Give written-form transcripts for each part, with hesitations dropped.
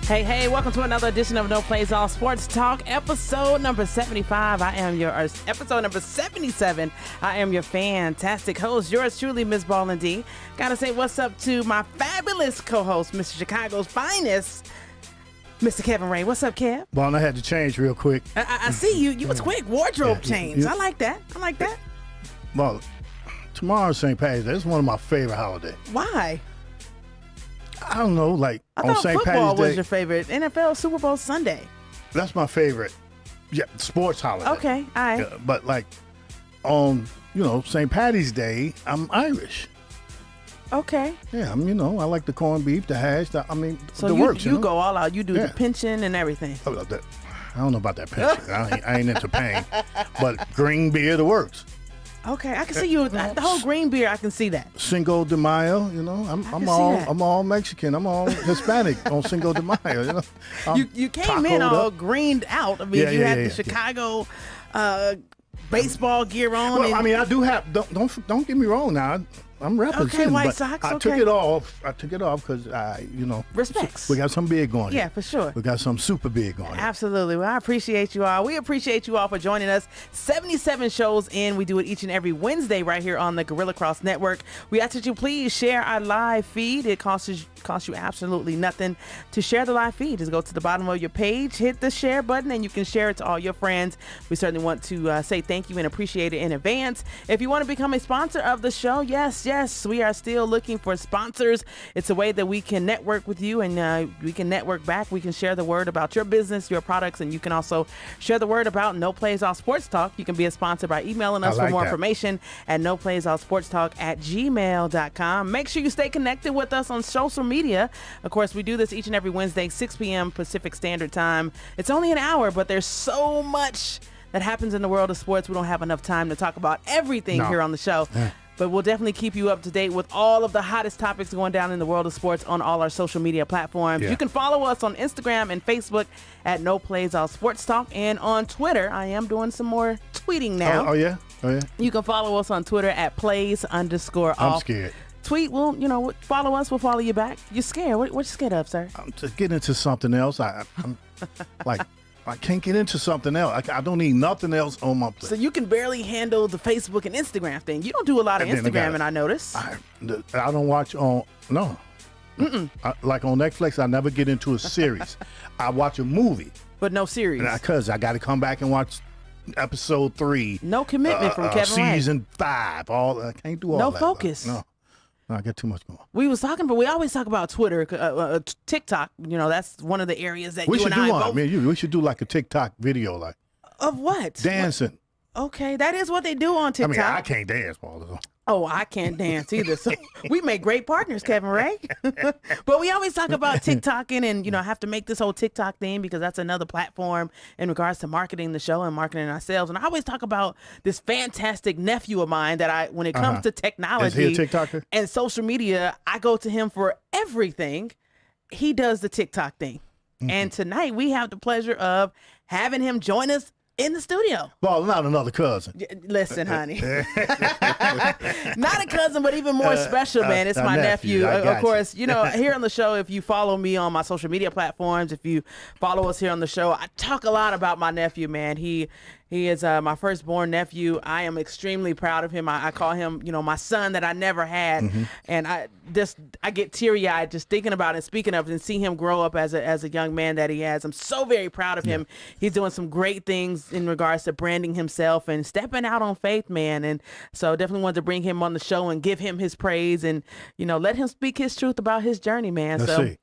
Hey, hey, welcome to another edition of No Plays All Sports Talk, episode number 75. Episode number 77. I am your fantastic host, yours truly, Miss Ballin D. Gotta say what's up to my fabulous co-host, Mr. Chicago's finest, Mr. Kevin Ray. What's up, Kev? Well, I had to change real quick. I see you. You was quick. Wardrobe change. I like that. Well, tomorrow's St. Patty's Day. It's one of my favorite holidays. Why? I don't know, like I on thought St. football Patty's Day. was your favorite. NFL Super Bowl Sunday. That's my favorite. Yeah, sports holiday. Okay, all right. Yeah, but like on, St. Patty's Day, I'm Irish. Okay. Yeah, I like the corned beef, the hash. So the works. You go all out. You do the pension and everything. I don't know about that pension. I ain't into paying, but green beer, the works. Okay, I can see you. The whole green beer, I can see that. Cinco de Mayo, I'm all Mexican. I'm all Hispanic on Cinco de Mayo. You came in all greened out. I mean, you had the Chicago baseball gear on. Well, I do have. Don't get me wrong. Now I'm representing. Okay, White Sox. I took it off. because respects. We got some big going. Yeah, for sure. We got some super big going. Absolutely. Well, I appreciate you all. We appreciate you all for joining us. 77 shows in. We do it each and every Wednesday right here on the Gorilla Cross Network. We ask that you please share our live feed. It costs you absolutely nothing to share the live feed. Just go to the bottom of your page, hit the share button, and you can share it to all your friends. We certainly want to say thank you and appreciate it in advance. If you want to become a sponsor of the show, yes, we are still looking for sponsors. It's a way that we can network with you and we can network back. We can share the word about your business, your products, and you can also share the word about No Plays All Sports Talk. You can be a sponsor by emailing us for more information at noplayallsportstalk@gmail.com. Make sure you stay connected with us on social media. Of course, we do this each and every Wednesday, 6 p.m. Pacific Standard Time. It's only an hour, but there's so much that happens in the world of sports. We don't have enough time to talk about everything here on the show. Yeah. But we'll definitely keep you up to date with all of the hottest topics going down in the world of sports on all our social media platforms. Yeah. You can follow us on Instagram and Facebook at No Plays All Sports Talk. And on Twitter, I am doing some more tweeting now. Oh, yeah? You can follow us on Twitter at plays_off. I'm scared. Tweet, follow us, we'll follow you back. You're scared. What you scared of, sir? I'm to get into something else. I'm like... I can't get into something else. I don't need nothing else on my plate. So you can barely handle the Facebook and Instagram thing. You don't do a lot of Instagram, I notice. I don't watch on, no. Like on Netflix, I never get into a series. I watch a movie. But no series. Because I got to come back and watch episode 3. No commitment from Kevin Ray. Season 5. I can't do all that. No focus. No, I got too much going. We always talk about Twitter, TikTok. That's one of the areas that you and I both. We should do like a TikTok video, like of what? Dancing. Okay, that is what they do on TikTok. I can't dance, Paul. Oh, I can't dance either. So we make great partners, Kevin Ray. But we always talk about TikToking and, have to make this whole TikTok thing because that's another platform in regards to marketing the show and marketing ourselves. And I always talk about this fantastic nephew of mine that when it comes to technology is he a TikToker? And social media, I go to him for everything. He does the TikTok thing. Mm-hmm. And tonight we have the pleasure of having him join us in the studio. Well, not another cousin. Listen, honey. Not a cousin, but even more special, man. It's my nephew. Of course, here on the show, if you follow me on my social media platforms, if you follow us here on the show, I talk a lot about my nephew, man. He is my firstborn nephew. I am extremely proud of him. I call him, my son that I never had. Mm-hmm. And I get teary-eyed just thinking about it and speaking of it and see him grow up as a young man that he has. I'm so very proud of him. He's doing some great things in regards to branding himself and stepping out on faith, man. And so definitely wanted to bring him on the show and give him his praise and, let him speak his truth about his journey, man. Let's see.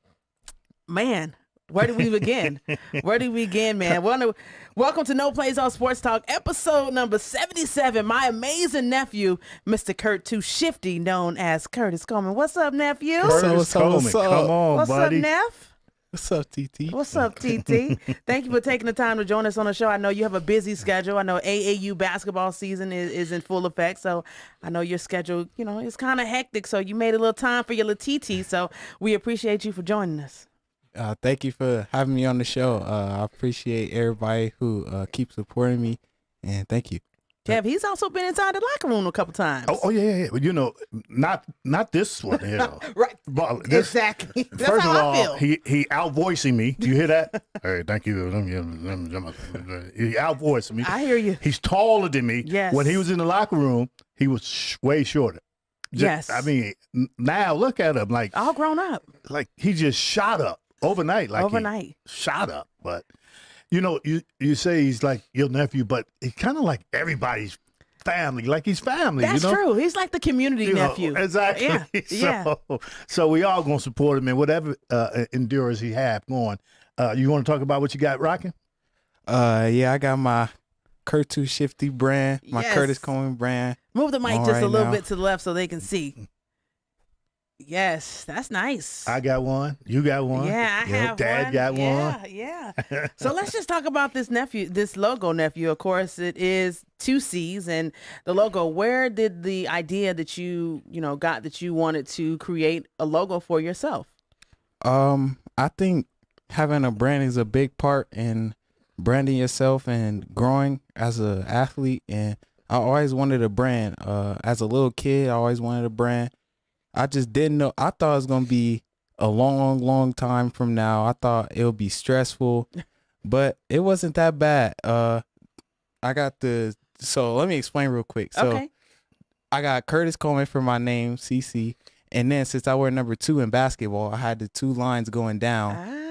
Man, where do we begin? Man? Welcome to No Plays All Sports Talk, episode number 77. My amazing nephew, Mr. Kurt Too Shifty, known as Curtis Coleman. What's up, nephew? Curtis Coleman. Come on, What's buddy. What's up, Neff? What's up, TT? What's up, TT? Thank you for taking the time to join us on the show. I know you have a busy schedule. I know AAU basketball season is in full effect, so I know your schedule, is kind of hectic, so you made a little time for your little TT, so we appreciate you for joining us. Thank you for having me on the show. I appreciate everybody who keeps supporting me, and thank you. Kev, he's also been inside the locker room a couple times. Oh yeah. Well, you know, not this one here. Right. But Exactly. That's first how of all, I feel. he outvoicing me. Do you hear that? Hey, thank you. He outvoicing me. I hear you. He's taller than me. Yes. When he was in the locker room, he was way shorter. Yes. I mean, now look at him, like All grown up. Like he just shot up overnight. Like Overnight. he shot up. But you know, you say he's like your nephew, but he's kind of like everybody's family. Like he's family. That's you know? true. He's like the community nephew. Exactly. Yeah. So we all gonna support him in whatever endurance he have going. You want to talk about what you got rocking? Yeah, I got my Curtis Shifty brand, my Yes. Curtis Coleman brand. Move the mic on just right a little now. bit to the left so they can see. Yes, that's nice. I got one. You got one. Yeah, I have Dad one. got one. Yeah. So let's just talk about this logo nephew. Of course, it is 2 C's and the logo. Where did the idea that you got that you wanted to create a logo for yourself? I think having a brand is a big part in branding yourself and growing as an athlete. And I always wanted a brand. As a little kid, I always wanted a brand. I just didn't know. I thought it was going to be a long, long time from now. I thought it would be stressful, but it wasn't that bad. So let me explain real quick. So Okay. I got Curtis Coleman for my name, CC. And then since I wear number 2 in basketball, I had the 2 lines going down.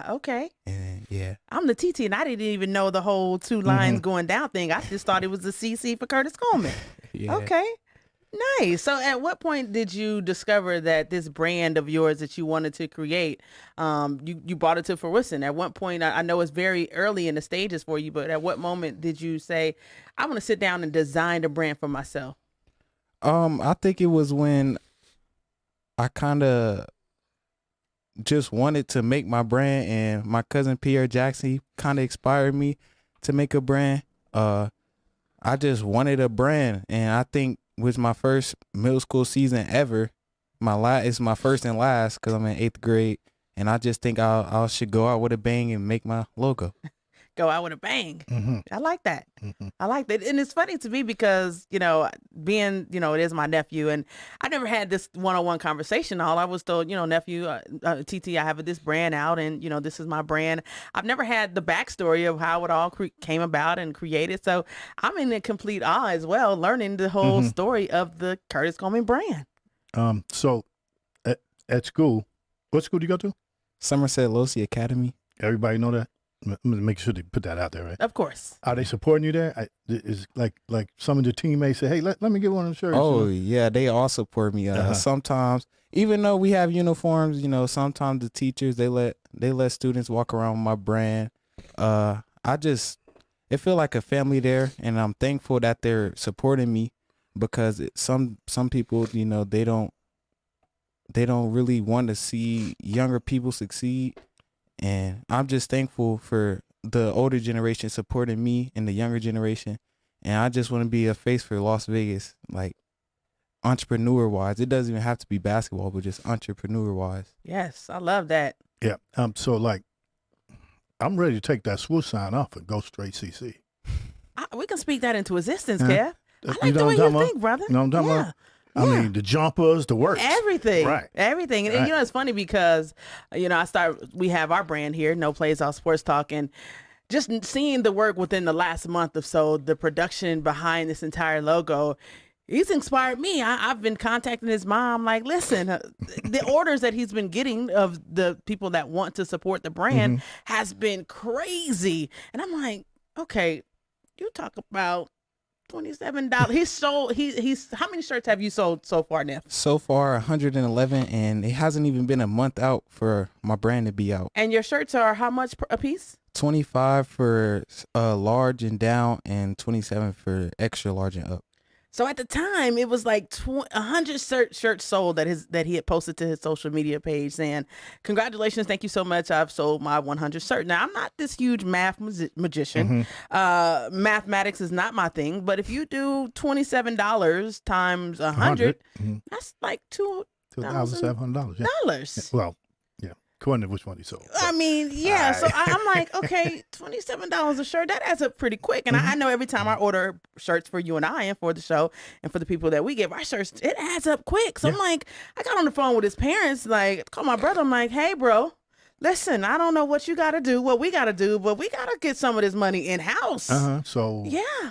Okay. And yeah. I'm the TT, and I didn't even know the whole 2 lines going down thing. I just thought it was the CC for Curtis Coleman. Yeah. Okay. Nice. So at what point did you discover that this brand of yours that you wanted to create, you brought it to fruition? At what point, I know it's very early in the stages for you, but at what moment did you say, I want to sit down and design a brand for myself? I think it was when I kind of just wanted to make my brand, and my cousin Pierre Jackson kind of inspired me to make a brand. I just wanted a brand, and I think was my first middle school season ever. It's my first and last because I'm in 8th grade, and I just think I should go out with a bang and make my logo. Go out with a bang. Mm-hmm. I like that. Mm-hmm. I like that. And it's funny to me because, being, it is my nephew, and I never had this one-on-one conversation. All I was told, nephew, TT, I have this brand out, and, this is my brand. I've never had the backstory of how it all came about and created. So I'm in a complete awe as well, learning the whole story of the Curtis Coleman brand. So at school, what school do you go to? Somerset Losi Academy. Everybody know that? I'm gonna make sure they put that out there, right? Of course. Are they supporting you there? Is like some of the teammates say, hey, let me get one of the shirts. Oh yeah, they all support me. Sometimes, even though we have uniforms, sometimes the teachers they let students walk around with my brand. It feel like a family there, and I'm thankful that they're supporting me because some people, they don't really want to see younger people succeed. And I'm just thankful for the older generation supporting me and the younger generation. And I just want to be a face for Las Vegas, like entrepreneur-wise. It doesn't even have to be basketball, but just entrepreneur-wise. Yes, I love that. Yeah. So I'm ready to take that swoosh sign off and go straight CC. We can speak that into existence, Kev. I like You the know way what I'm you talking think, brother. You know what I'm talking about? I mean, the jumpers, the works. Everything. Right. Everything. And Right. it's funny because, we have our brand here, No Plays Off Sports Talk, and just seeing the work within the last month or so, the production behind this entire logo, he's inspired me. I've been contacting his mom, like, listen, the orders that he's been getting of the people that want to support the brand has been crazy. And I'm like, okay, you talk about $27. He's how many shirts have you sold so far, Neff? So far, 111, and it hasn't even been a month out for my brand to be out. And your shirts are how much a piece? 25 for large and down, and 27 for extra large and up. So at the time, it was like 100 shirts sold that he had posted to his social media page saying, congratulations, thank you so much. I've sold my 100 shirt. Now, I'm not this huge math magician. Mathematics is not my thing. But if you do $27 times 100, that's like $2,700. $2,700. Yeah. Well, yeah. According to which one he sold. I mean, yeah. So I'm like, okay, $27 a shirt, that adds up pretty quick. And I know every time I order shirts for you and I and for the show and for the people that we give our shirts, it adds up quick. So I'm like, I got on the phone with his parents, like, call my brother. I'm like, hey, bro, listen, I don't know what you got to do, what we got to do, but we got to get some of this money in-house. So,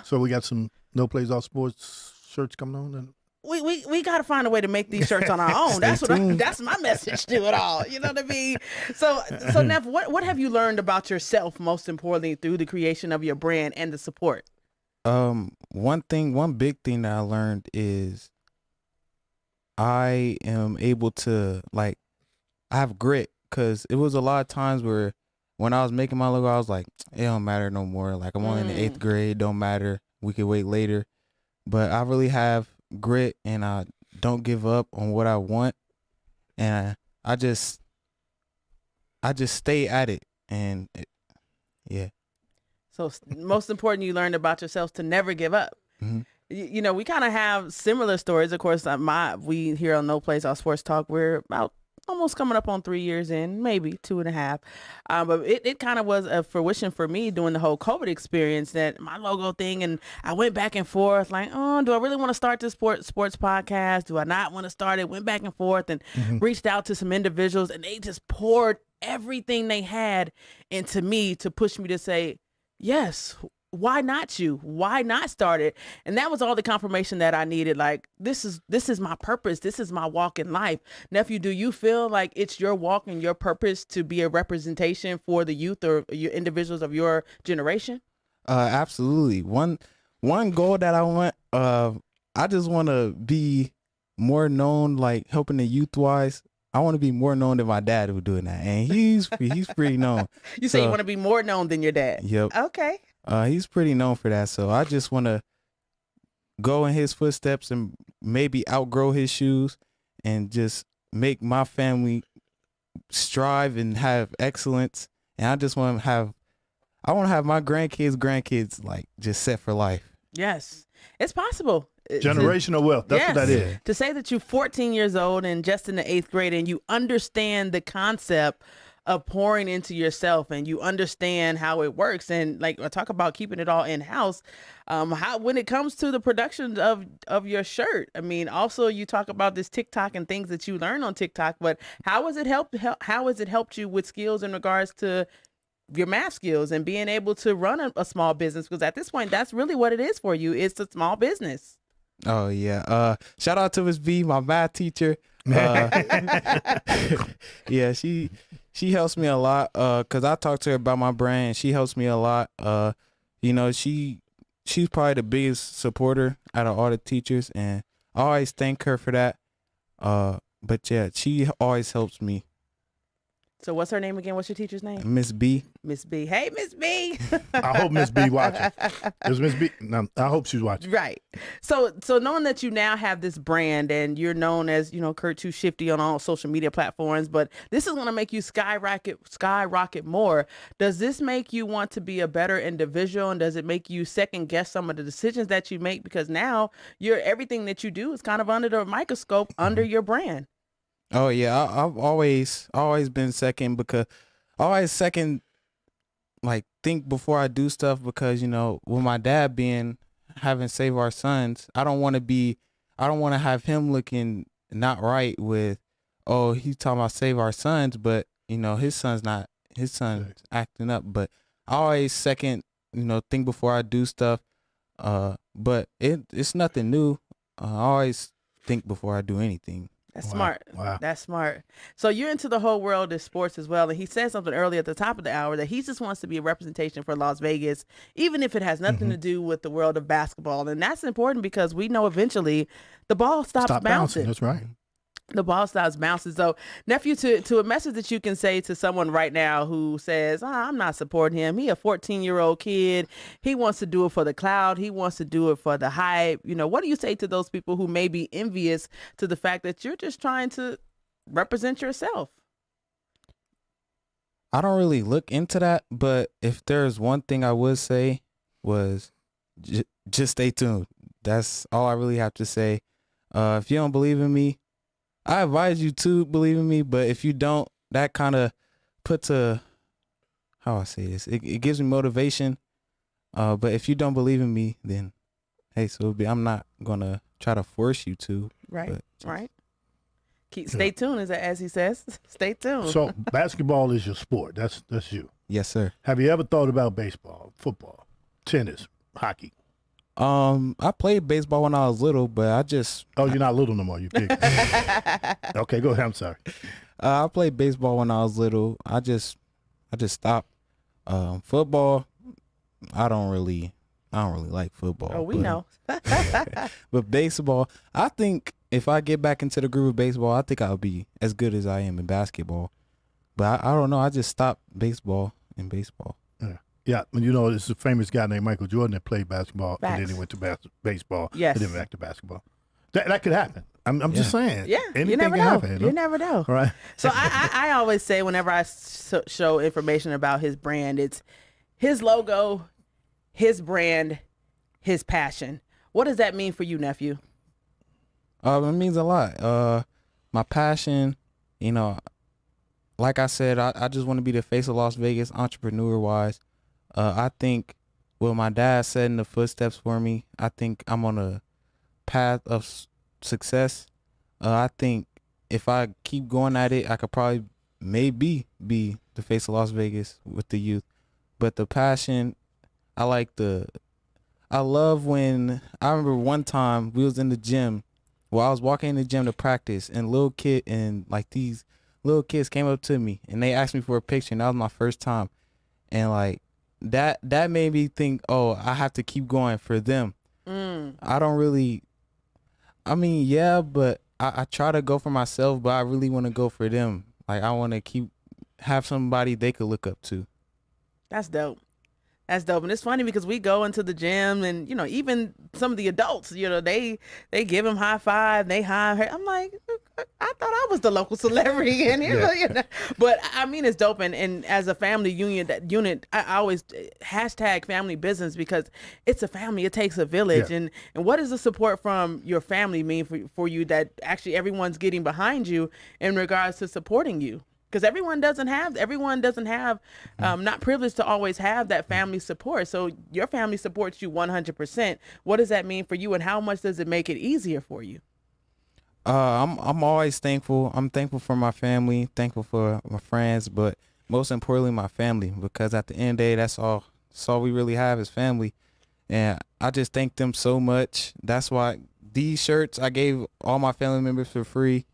so we got some No Plays All Sports shirts coming on and we got to find a way to make these shirts on our own. That's my message to it all. You know what I mean? So Neff, what have you learned about yourself, most importantly, through the creation of your brand and the support? One big thing that I learned is I am able to, like, I have grit, because it was a lot of times where when I was making my logo, I was like, it don't matter no more. Like, I'm only in the 8th grade, don't matter. We could wait later. But I really have grit, and I don't give up on what I want, and I just stay at it, and So most important, you learned about yourself to never give up. You know, we kind of have similar stories. Of course, we here on No Place All Sports Talk, we're about almost coming up on 3 years in, maybe 2.5. But it kind of was a fruition for me during the whole COVID experience, that my logo thing. And I went back and forth like, oh, do I really want to start this sports podcast? Do I not want to start it? Went back and forth and reached out to some individuals, and they just poured everything they had into me to push me to say, yes, why not you? Why not start it? And that was all the confirmation that I needed. Like, this is my purpose. This is my walk in life. Nephew, do you feel like it's your walk and your purpose to be a representation for the youth or your individuals of your generation? Absolutely. One goal that I want, I just want to be more known, like helping the youth wise. I want to be more known than my dad who doing that, and he's pretty known. You say you want to be more known than your dad? Yep. Okay. He's pretty known for that, so I just want to go in his footsteps and maybe outgrow his shoes, and just make my family strive and have excellence. And I just want to have my grandkids like just set for life. Yes, it's possible. Generational wealth. That's what that is. To say that you're 14 years old and just in the 8th grade, and you understand the concept of pouring into yourself, and you understand how it works, and like I talk about keeping it all in house. How, when it comes to the production of your shirt, I mean, also you talk about this TikTok and things that you learn on TikTok, but how has it helped you with skills in regards to your math skills and being able to run a small business? Because at this point, that's really what it is for you. It's a small business. Oh yeah. Shout out to Miss B, my math teacher. Yeah, she helps me a lot. Cause I talk to her about my brand, and she helps me a lot. You know, she's probably the biggest supporter out of all the teachers, and I always thank her for that. But yeah, she always helps me. So what's her name again? What's your teacher's name? Miss B. Miss B. Hey, Miss B. I hope Miss B watches. Is Miss B? No, I hope she's watching. Right. So knowing that you now have this brand, and you're known as, you know, Kurt Too Shifty on all social media platforms, but this is going to make you skyrocket more. Does this make you want to be a better individual, and does it make you second guess some of the decisions that you make, because now everything that you do is kind of under the microscope under your brand? Oh yeah, I've always been second, because I always like think before I do stuff, because, you know, with my dad having Save Our Sons, I don't want to have him looking not right with, oh, he's talking about Save Our Sons, but, you know, his son's acting up. But I always think before I do stuff. But it's nothing new. I always think before I do anything. That's smart. Wow. That's smart. So you're into the whole world of sports as well. And he said something earlier at the top of the hour that he just wants to be a representation for Las Vegas, even if it has nothing to do with the world of basketball. And that's important, because we know eventually the ball stops bouncing. That's right. The ball stops bouncing. So, nephew, to a message that you can say to someone right now who says, I'm not supporting him. He a 14-year-old kid. He wants to do it for the cloud. He wants to do it for the hype. You know, what do you say to those people who may be envious to the fact that you're just trying to represent yourself? I don't really look into that, but if there's one thing I would say was just stay tuned. That's all I really have to say. If you don't believe in me, I advise you to believe in me, but if you don't, that kind of puts a, how I say this, it gives me motivation. But if you don't believe in me, then hey, so I'm not gonna try to force you to. Right. Right. Stay tuned, as he says. Stay tuned. So basketball is your sport. That's you. Yes, sir. Have you ever thought about baseball, football, tennis, hockey? I played baseball when I was little, but I just. Oh, you're not little no more. You're big. Okay, go ahead. I'm sorry. I played baseball when I was little. I just stopped. Football, I don't really like football. Oh, we know. But baseball, I think if I get back into the groove of baseball, I think I'll be as good as I am in basketball. But I don't know. I just stopped baseball. Yeah, you know, there's a famous guy named Michael Jordan that played basketball, and then he went to baseball, yes, and then back to basketball. That could happen. I'm just saying. Yeah, anything you never can know. Happen, you never know. Right. So I always say whenever I show information about his brand, it's his logo, his brand, his passion. What does that mean for you, nephew? It means a lot. My passion, you know, like I said, I just want to be the face of Las Vegas, entrepreneur-wise. I think with my dad setting the footsteps for me, I think I'm on a path of success. I think if I keep going at it, I could probably maybe be the face of Las Vegas with the youth. But the passion, I love when, I remember one time we was in the gym. Well, I was walking in the gym to practice, and these little kids came up to me and they asked me for a picture, and that was my first time. And like that made me think, oh, I have to keep going for them. I don't really, but I try to go for myself, but I really want to go for them. Like I want to have somebody they could look up to. That's dope. That's dope. And it's funny because we go into the gym and, you know, even some of the adults, you know, they give him high five, they high her. I'm like, I thought I was the local celebrity in here. You know? But I mean, it's dope. And as a family unit, I always hashtag family business because it's a family. It takes a village. Yeah. And what does the support from your family mean for you that actually everyone's getting behind you in regards to supporting you? Because everyone doesn't have, not privileged to always have that family support. So your family supports you 100%. What does that mean for you, and how much does it make it easier for you? I'm always thankful. I'm thankful for my family, thankful for my friends, but most importantly, my family, because at the end of the day, that's all we really have is family. And I just thank them so much. That's why these shirts I gave all my family members for free.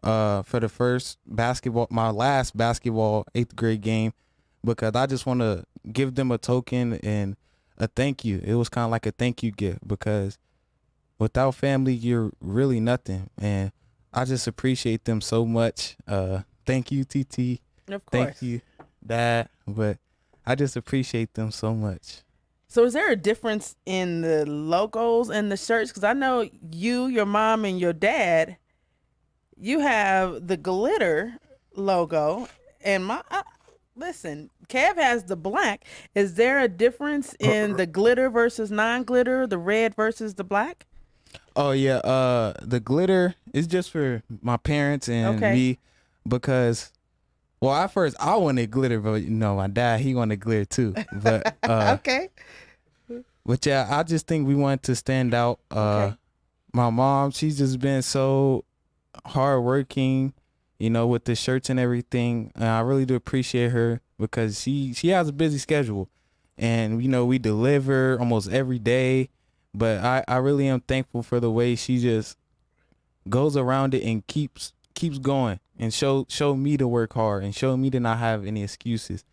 For the first my last basketball 8th grade game, because I just want to give them a token and a thank you. It was kind of like a thank you gift, because without family, you're really nothing. And I just appreciate them so much. Thank you, TT. Of course. Thank you, Dad. But I just appreciate them so much. So is there a difference in the logos and the shirts? Because I know you, your mom, and your dad, you have the glitter logo, and listen, Kev has the black. Is there a difference in the glitter versus non-glitter, the red versus the black? Oh yeah, the glitter is just for my parents and me, because, well, at first I wanted glitter, but you know, my dad, he wanted glitter too. But okay. But yeah, I just think we wanted to stand out. My mom, she's just been so hardworking, you know, with the shirts and everything. And I really do appreciate her, because she has a busy schedule, and you know, we deliver almost every day. But I really am thankful for the way she just goes around it and keeps going, and show me to work hard and show me to not have any excuses.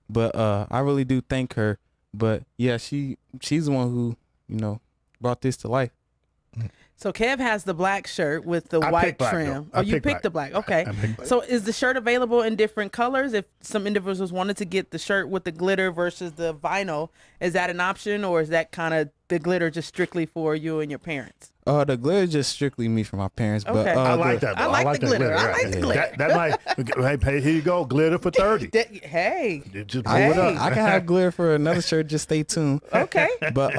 But I really do thank her. But yeah, she's the one who, you know, brought this to life. So Kev has the black shirt with the white trim. Oh, you picked the black. Okay. So is the shirt available in different colors? If some individuals wanted to get the shirt with the glitter versus the vinyl, is that an option, or is that kind of the glitter just strictly for you and your parents? The glitter just strictly me for my parents. But I like that. I like the glitter. I like the glitter. That might, hey, here you go, glitter for 30. Hey. Just pull it up. I can have glitter for another shirt. Just stay tuned. Okay. But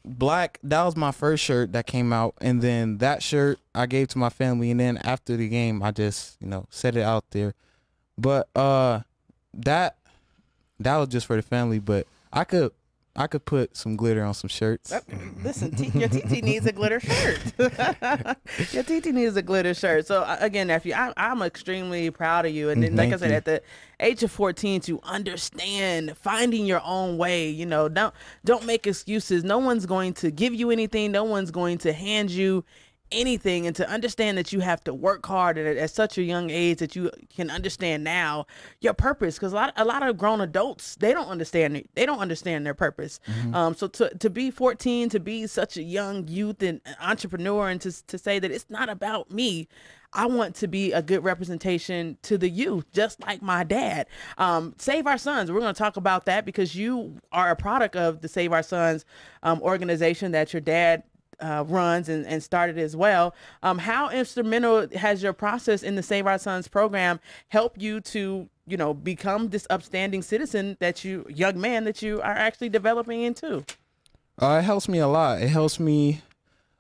black, that was my first shirt that came out, and then that shirt I gave to my family, and then after the game I just, you know, set it out there. But that was just for the family. But I could put some glitter on some shirts. Listen, your TT needs a glitter shirt. Your TT needs a glitter shirt. So again, nephew, I'm extremely proud of you. And then, like I said, at the age of 14, to understand finding your own way. You know, don't make excuses. No one's going to give you anything. No one's going to hand you anything, and to understand that you have to work hard at such a young age, that you can understand now your purpose, because a lot of grown adults, they don't understand their purpose. So to be 14, to be such a young youth and entrepreneur, and to say that it's not about me, I want to be a good representation to the youth, just like my dad. Save Our Sons, we're going to talk about that, because you are a product of the Save Our Sons organization that your dad runs and started as well. How instrumental has your process in the Save Our Sons program helped you to, become this upstanding citizen young man that you are actually developing into? It helps me a lot. It helps me.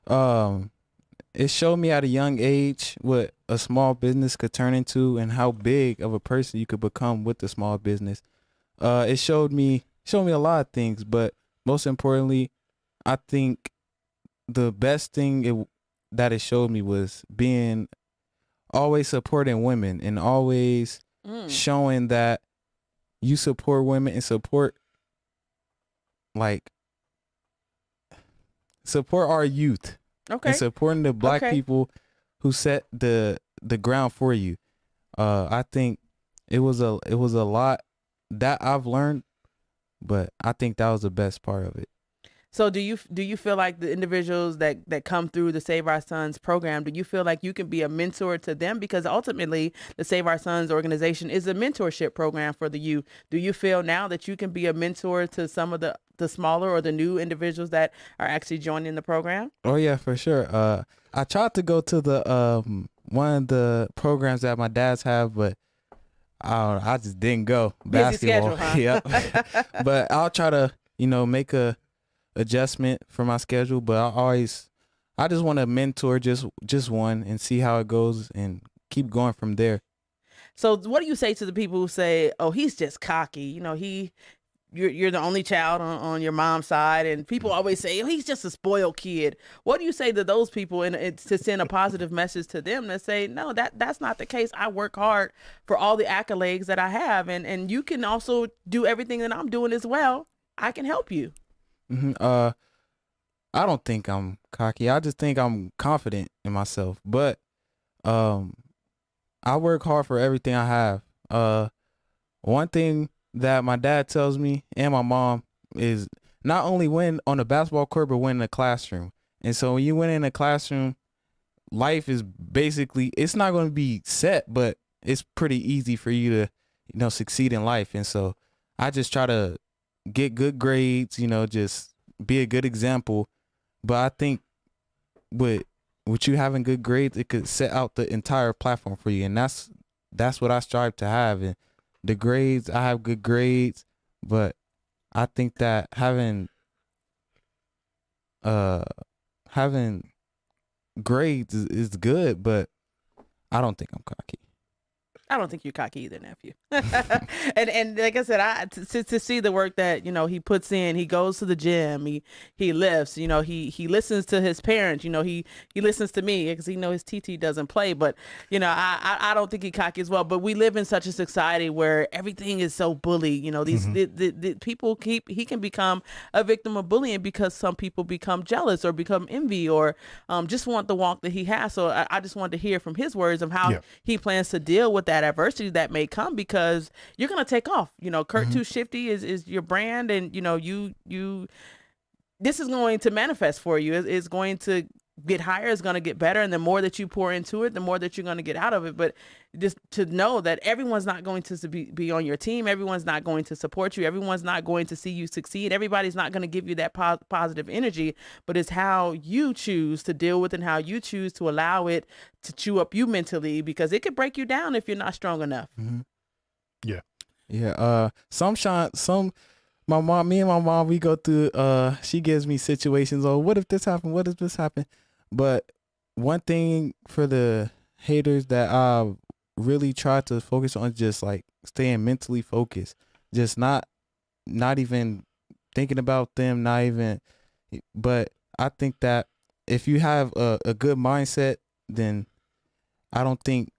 It showed me at a young age what a small business could turn into and how big of a person you could become with the small business. It showed me a lot of things, but most importantly, I think the best thing that it showed me was being always supporting women, and always showing that you support women and support our youth. Okay. And supporting the black people who set the ground for you. I think it was a lot that I've learned, but I think that was the best part of it. So do you feel like the individuals that come through the Save Our Sons program, do you feel like you can be a mentor to them? Because ultimately the Save Our Sons organization is a mentorship program for the youth. Do you feel now that you can be a mentor to some of the smaller or the new individuals that are actually joining the program? Oh yeah, for sure. I tried to go to the one of the programs that my dad's have, but I just didn't go. Busy Basketball. schedule, huh? Yeah. But I'll try to, make a adjustment for my schedule, but I just want to mentor just one and see how it goes and keep going from there. So what do you say to the people who say, oh, he's just cocky, you're the only child on your mom's side, and people always say, oh, he's just a spoiled kid? What do you say to those people, and it's to send a positive message to them that say, no, that's not the case. I work hard for all the accolades that I have, and you can also do everything that I'm doing as well. I can help you. I don't think I'm cocky. I just think I'm confident in myself. But I work hard for everything I have. One thing that my dad tells me and my mom is not only win on the basketball court, but win in the classroom. And so when you win in the classroom, life is basically, it's not going to be set, but it's pretty easy for you to, succeed in life. And so I just try to get good grades, just be a good example. But I think with you having good grades, it could set out the entire platform for you. And that's what I strive to have. And the grades, I have good grades, but I think that having grades is good, but I don't think I'm cocky. I don't think you're cocky either, nephew. and like I said, to see the work that he puts in. He goes to the gym. He lifts. He listens to his parents. He listens to me because he knows his TT doesn't play. But I don't think he's cocky as well. But we live in such a society where everything is so bully. The people he can become a victim of bullying because some people become jealous or become envy or just want the walk that he has. So I just wanted to hear from his words of how he plans to deal with that adversity that may come, because you're gonna take off. Kurt Too Shifty is your brand, and you this is going to manifest for you. It's going to get higher, it's going to get better, and the more that you pour into it, the more that you're going to get out of it. But just to know that everyone's not going to be on your team, everyone's not going to support you, everyone's not going to see you succeed, everybody's not going to give you that positive energy, but it's how you choose to deal with and how you choose to allow it to chew up you mentally, because it could break you down if you're not strong enough. Yeah. Me and my mom, we go through, she gives me situations, what if this happened? What if this happened? But one thing for the haters that really try to focus on just like staying mentally focused, just not even thinking about them, not even. But I think that if you have a good mindset, then I don't think.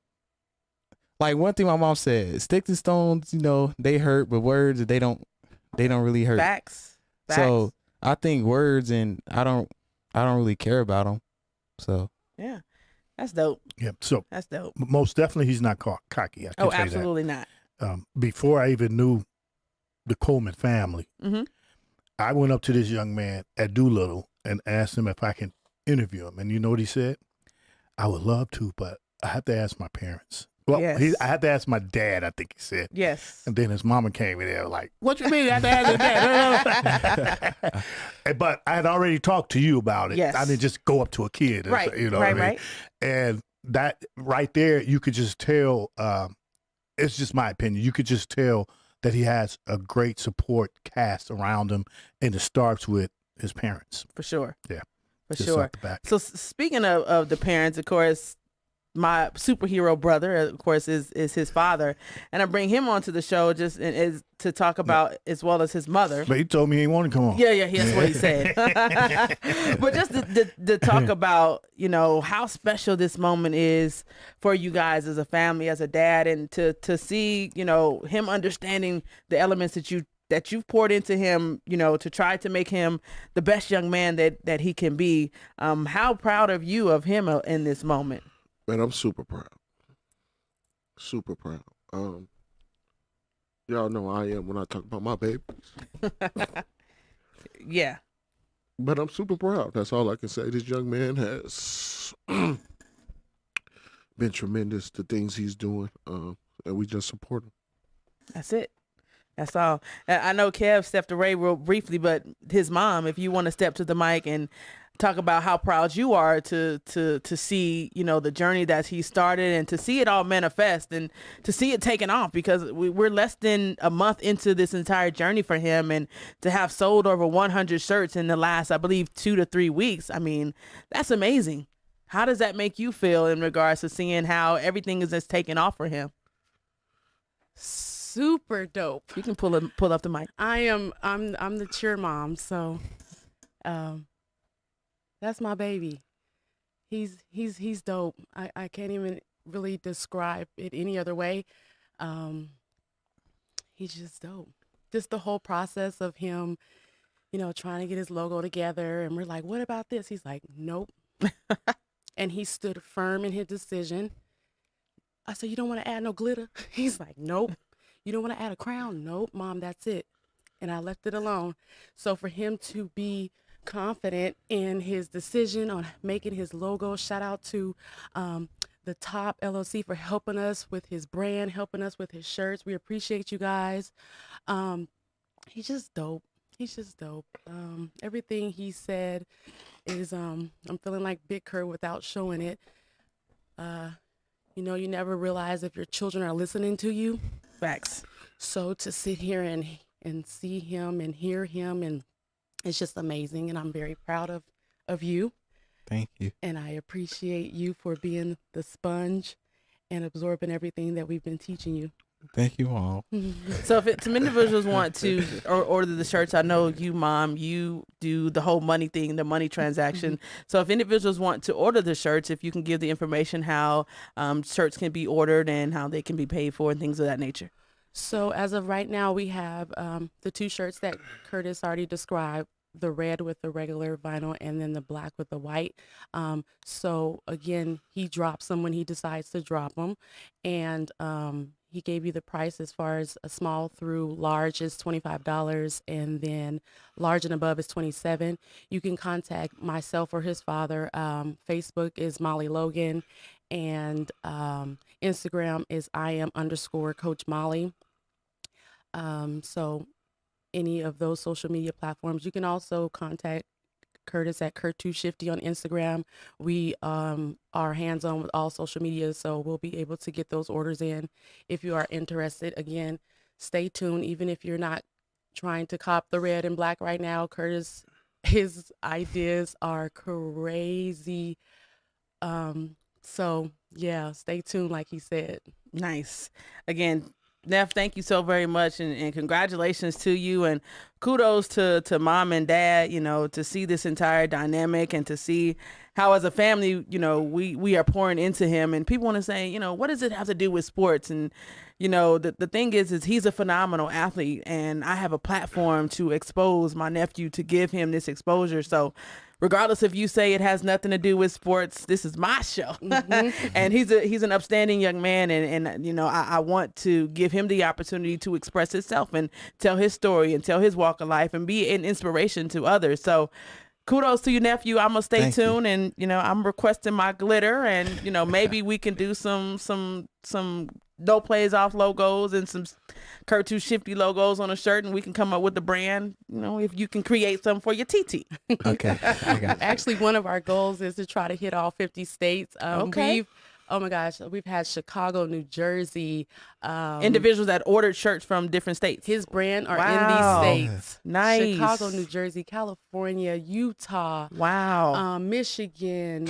Like one thing my mom said, sticks and stones, they hurt, but words they don't really hurt. Facts. So I think words, and I don't really care about them. So yeah, that's dope. Yeah, so that's dope. Most definitely, he's not cocky. I can say absolutely not. Before I even knew the Coleman family, mm-hmm. I went up to this young man at Doolittle and asked him if I can interview him. And you know what he said? I would love to, but I have to ask my parents. Well, yes. I had to ask my dad, I think he said. Yes. And then his mama came in there like, what you mean I have to ask your dad? But I had already talked to you about it. Yes. I didn't just go up to a kid. Right. What I mean? Right. And that right there, you could just tell, it's just my opinion, you could just tell that he has a great support cast around him, and it starts with his parents. For sure. Yeah. For just sure. off the back. So speaking of the parents, of course, my superhero brother, of course, is his father, and I bring him onto the show just is to talk about as well as his mother. But he told me he wanted to come on. Yeah, that's what he said. But just to talk about, how special this moment is for you guys as a family, as a dad, and to see, him understanding the elements that you've poured into him, to try to make him the best young man that he can be. How proud of you of him in this moment? Man, I'm super proud. Super proud. Y'all know I am when I talk about my babies. Yeah. But I'm super proud. That's all I can say. This young man has been tremendous, the things he's doing, and we just support him. That's it. That's all. I know Kev stepped away real briefly, but his mom, if you want to step to the mic and talk about how proud you are to see, the journey that he started and to see it all manifest and to see it taken off, because we're less than a month into this entire journey for him, and to have sold over 100 shirts in the last, I believe, 2 to 3 weeks. I mean, that's amazing. How does that make you feel in regards to seeing how everything is just taken off for him? Super dope. You can pull up the mic. I'm the cheer mom, so that's my baby. He's dope. I can't even really describe it any other way. He's just dope. Just the whole process of him, trying to get his logo together, and we're like, what about this? He's like, nope. And he stood firm in his decision. I said, you don't want to add no glitter? He's like, nope. You don't want to add a crown? Nope, Mom, that's it. And I left it alone. So for him to be confident in his decision on making his logo, shout out to the Top LLC for helping us with his brand, helping us with his shirts. We appreciate you guys. He's just dope. He's just dope. Everything he said is, I'm feeling like Big Kurt without showing it. You never realize if your children are listening to you. Facts. So to sit here and see him and hear him, and it's just amazing. And I'm very proud of you. Thank you. And I appreciate you for being the sponge and absorbing everything that we've been teaching you. Thank you all. So if some individuals want to order the shirts, I know you, Mom, you do the whole money thing, the money transaction. So if individuals want to order the shirts, if you can give the information how shirts can be ordered and how they can be paid for and things of that nature. So as of right now, we have the 2 shirts that Curtis already described, the red with the regular vinyl and then the black with the white. So again, he drops them when he decides to drop them. And he gave you the price as far as a small through large is $25, and then large and above is $27. You can contact myself or his father. Facebook is Molly Logan, and Instagram is @Iam_Coach Molly. So any of those social media platforms. You can also contact Curtis at Kurt2Shifty on Instagram. We are hands-on with all social media, so we'll be able to get those orders in. If you are interested, again, stay tuned. Even if you're not trying to cop the red and black right now, Curtis, his ideas are crazy So yeah, stay tuned, like he said. Nice. Again, Neff, thank you so very much, and congratulations to you, and kudos to mom and dad, to see this entire dynamic and to see how as a family, we are pouring into him. And people want to say, what does it have to do with sports? And, the thing is he's a phenomenal athlete, and I have a platform to expose my nephew, to give him this exposure. So regardless if you say it has nothing to do with sports, this is my show. And he's an upstanding young man, and I want to give him the opportunity to express himself and tell his story and tell his walk of life and be an inspiration to others. So kudos to your nephew. I'm gonna stay tuned, and I'm requesting my glitter, and maybe we can do some no plays off logos and some Kurt Too Shifty logos on a shirt, and we can come up with the brand, if you can create some for your TT. Okay. I got you. Actually, one of our goals is to try to hit all 50 states. Okay. Oh my gosh, we've had Chicago, New Jersey. Individuals that ordered shirts from different states. His brand are Wow. in these states. Nice. Chicago, New Jersey, California, Utah, Wow. Michigan,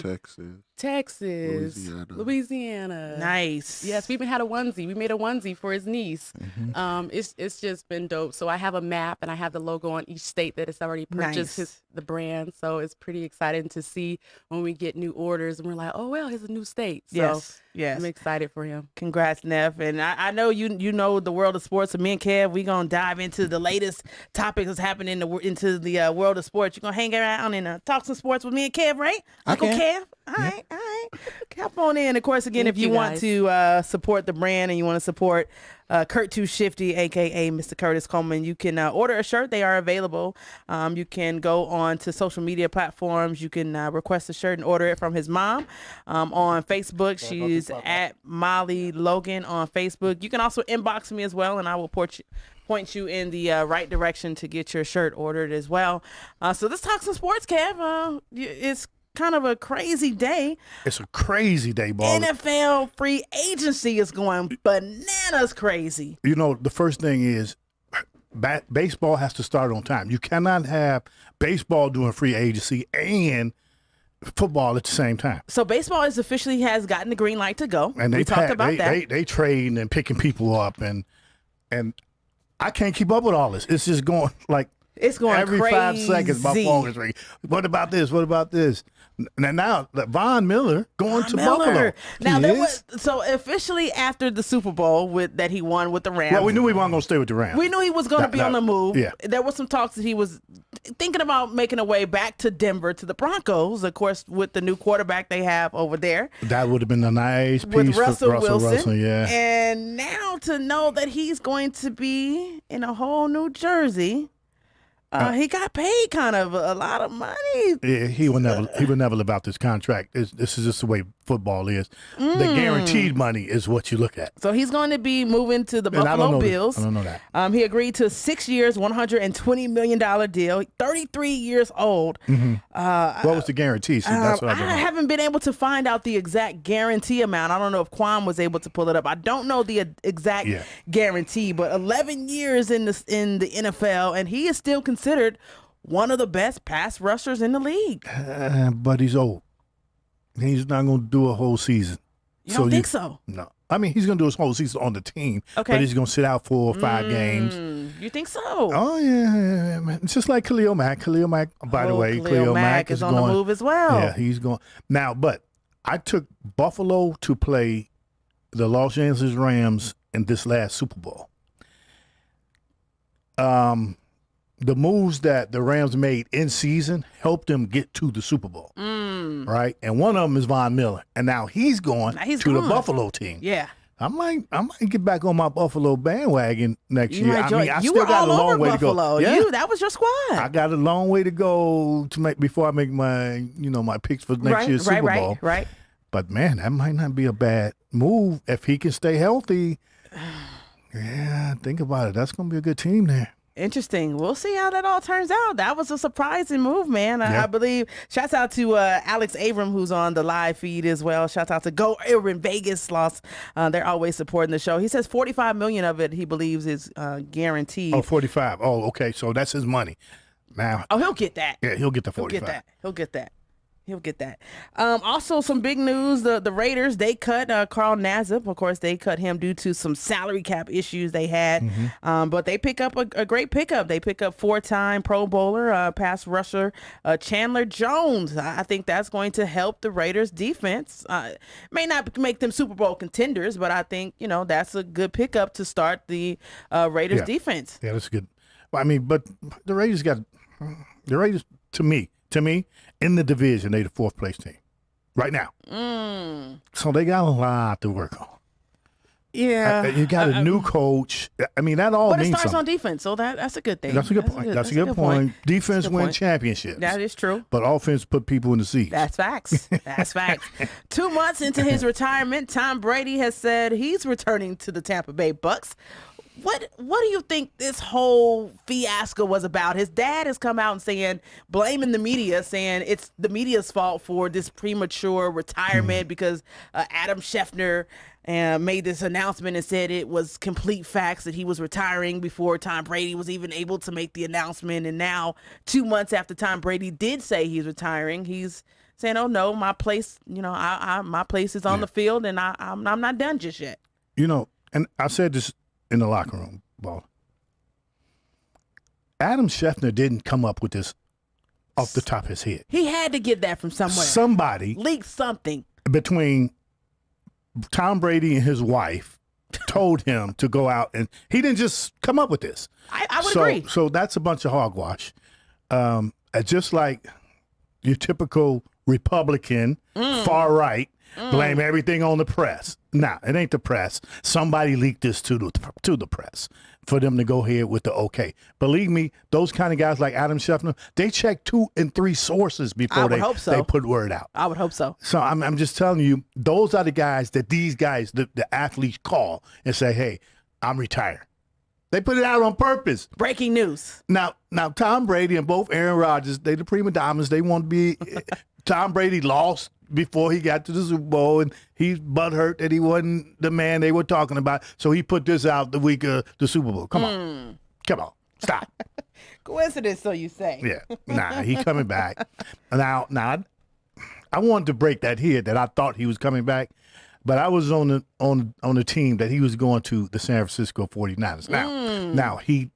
Texas, Louisiana. Nice. Yes, we even had a onesie. We made a onesie for his niece. It's just been dope. So I have a map, and I have the logo on each state that has already purchased Nice. the brand. So it's pretty exciting to see when we get new orders and we're like, oh well, here's a new state. So Yes. I'm excited for him. Congrats, Neff. And I know you know the world of sports. So me and Kev, we're going to dive into the latest topics that's happening into the world of sports. You're going to hang around and talk some sports with me and Kev, right? Uncle Kev? All right. Hop on in. Of course, again, if you want to support the brand and you want to support Kurt Too Shifty, a.k.a. Mr. Curtis Coleman, you can order a shirt. They are available. You can go on to social media platforms. You can request a shirt and order it from his mom. On Facebook, she's at Molly Logan on Facebook. You can also inbox me as well, and I will point you in the right direction to get your shirt ordered as well. So let's talk some sports, Kev. It's kind of a crazy day. It's a crazy day, ball. NFL free agency is going bananas crazy. The first thing is baseball has to start on time. You cannot have baseball doing free agency and football at the same time. So baseball has gotten the green light to go. And we talked about that. They trading and picking people up, and I can't keep up with all this. It's just going like it's going every crazy. 5 seconds. My phone is ringing. What about this? What about this? Now Von Miller going to Buffalo. Now so officially after the Super Bowl that he won with the Rams. Well, we knew he wasn't going to stay with the Rams. We knew he was going to be on the move. Yeah. There was some talks that he was thinking about making a way back to Denver to the Broncos, of course, with the new quarterback they have over there. That would have been a nice piece with Russell for Wilson. Yeah. And now to know that he's going to be in a whole New Jersey. He got paid kind of a lot of money. Yeah, he would never live out this contract. This is just the way football is. The guaranteed money is what you look at. So he's going to be moving to the Buffalo Bills. I don't know that. He agreed to a 6 years, $120 million deal. 33 years old. What was the guarantee? See, that's what I haven't been able to find out the exact guarantee amount. I don't know if Quan was able to pull it up. I don't know the exact guarantee, but 11 years in the NFL, and he is still considered one of the best pass rushers in the league. But he's old. He's not going to do a whole season. You don't think so? No. I mean, he's going to do his whole season on the team, but he's going to sit out 4 or 5 games. You think so? Oh, yeah. Man. It's just like Khalil Mack. Khalil Mack, by the way, Khalil Mack is on the move as well. Yeah, he's going. Now, but I took Buffalo to play the Los Angeles Rams in this last Super Bowl. The moves that the Rams made in season helped them get to the Super Bowl, right? And one of them is Von Miller, and now he's going to the Buffalo team. Yeah, I might get back on my Buffalo bandwagon next year. I you still were got all a long over way Buffalo. to go. Yeah, that was your squad. I got a long way to go to make before I make my my picks for next year's Super Bowl. Right. But man, that might not be a bad move if he can stay healthy. Yeah, think about it. That's going to be a good team there. Interesting. We'll see how that all turns out. That was a surprising move, man. I believe. Shouts out to Alex Abram, who's on the live feed as well. Shouts out to Go Irvin Vegas Loss. They're always supporting the show. He says $45 million of it he believes is guaranteed. Oh, 45. Oh, okay. So that's his money. Now. Oh, he'll get that. Yeah, he'll get the 45. He'll get that. He'll get that. Also, some big news. The Raiders, they cut Carl Nassib. Of course, they cut him due to some salary cap issues they had. But they pick up a great pickup. They pick up 4-time Pro Bowler, pass rusher Chandler Jones. I think that's going to help the Raiders defense. May not make them Super Bowl contenders, but I think, that's a good pickup to start the Raiders defense. Yeah, that's good. I mean, but the Raiders to me, in the division, they the 4th place team right now. So they got a lot to work on. Yeah. You got a new coach. I mean, that all means something. But it starts on defense, so that's a good thing. That's a good point. That's a good point. Defense wins championships. That is true. But offense put people in the seats. That's facts. That's facts. 2 months into his retirement, Tom Brady has said he's returning to the Tampa Bay Bucks. What do you think this whole fiasco was about? His dad has come out and saying, blaming the media, saying it's the media's fault for this premature retirement because Adam Schefter made this announcement and said it was complete facts that he was retiring before Tom Brady was even able to make the announcement. And now, 2 months after Tom Brady did say he's retiring, he's saying, "Oh no, my place, my place is on the field, and I'm not done just yet." And I said this in the locker room, Ball. Adam Schefter didn't come up with this off the top of his head. He had to get that from somewhere. Somebody leaked something between Tom Brady and his wife told him to go out, and he didn't just come up with this. I would agree. So that's a bunch of hogwash. Just like your typical Republican, far right, blame everything on the press. Nah, it ain't the press. Somebody leaked this to the press for them to go ahead with the okay. Believe me, those kind of guys like Adam Schefter, they check 2 and 3 sources before they put word out. I would hope so. So I'm just telling you, those are the guys that these guys, the athletes, call and say, "Hey, I'm retired." They put it out on purpose. Breaking news. Now Tom Brady and both Aaron Rodgers, they the prima donnas. They want to be. Tom Brady lost before he got to the Super Bowl, and he's butthurt that he wasn't the man they were talking about. So he put this out the week of the Super Bowl. Come on, stop. Coincidence, so you say? Yeah, nah, he coming back. Now, I wanted to break that here that I thought he was coming back, but I was on the team that he was going to the San Francisco 49ers. Now he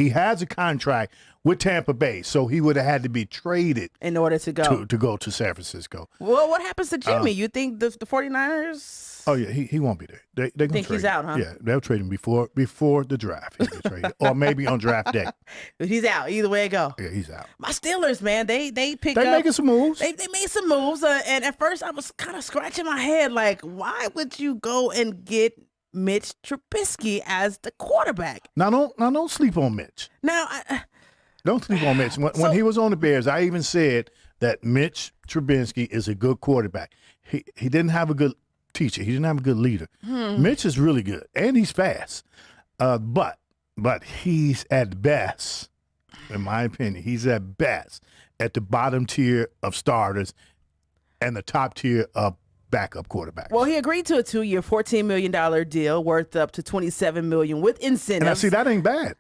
has a contract with Tampa Bay, so he would have had to be traded in order to go to San Francisco. Well, what happens to Jimmy? You think the 49ers? Oh yeah, he won't be there. They think he's out, huh? Yeah, they'll trade him before the draft. He'll get traded, or maybe on draft day. He's out. Either way it go. Yeah, he's out. My Steelers, man, they picked up. They making some moves. They made some moves, and at first I was kind of scratching my head, like, why would you go and get Mitch Trubisky as the quarterback? Now don't sleep on Mitch. Don't sleep on Mitch. When he was on the Bears, I even said that Mitch Trubisky is a good quarterback. He didn't have a good teacher. He didn't have a good leader. Mitch is really good, and he's fast. But he's at best, in my opinion, he's at best at the bottom tier of starters and the top tier of backup quarterbacks. Well, he agreed to a 2-year, $14 million deal worth up to $27 million with incentives. And I see that ain't bad.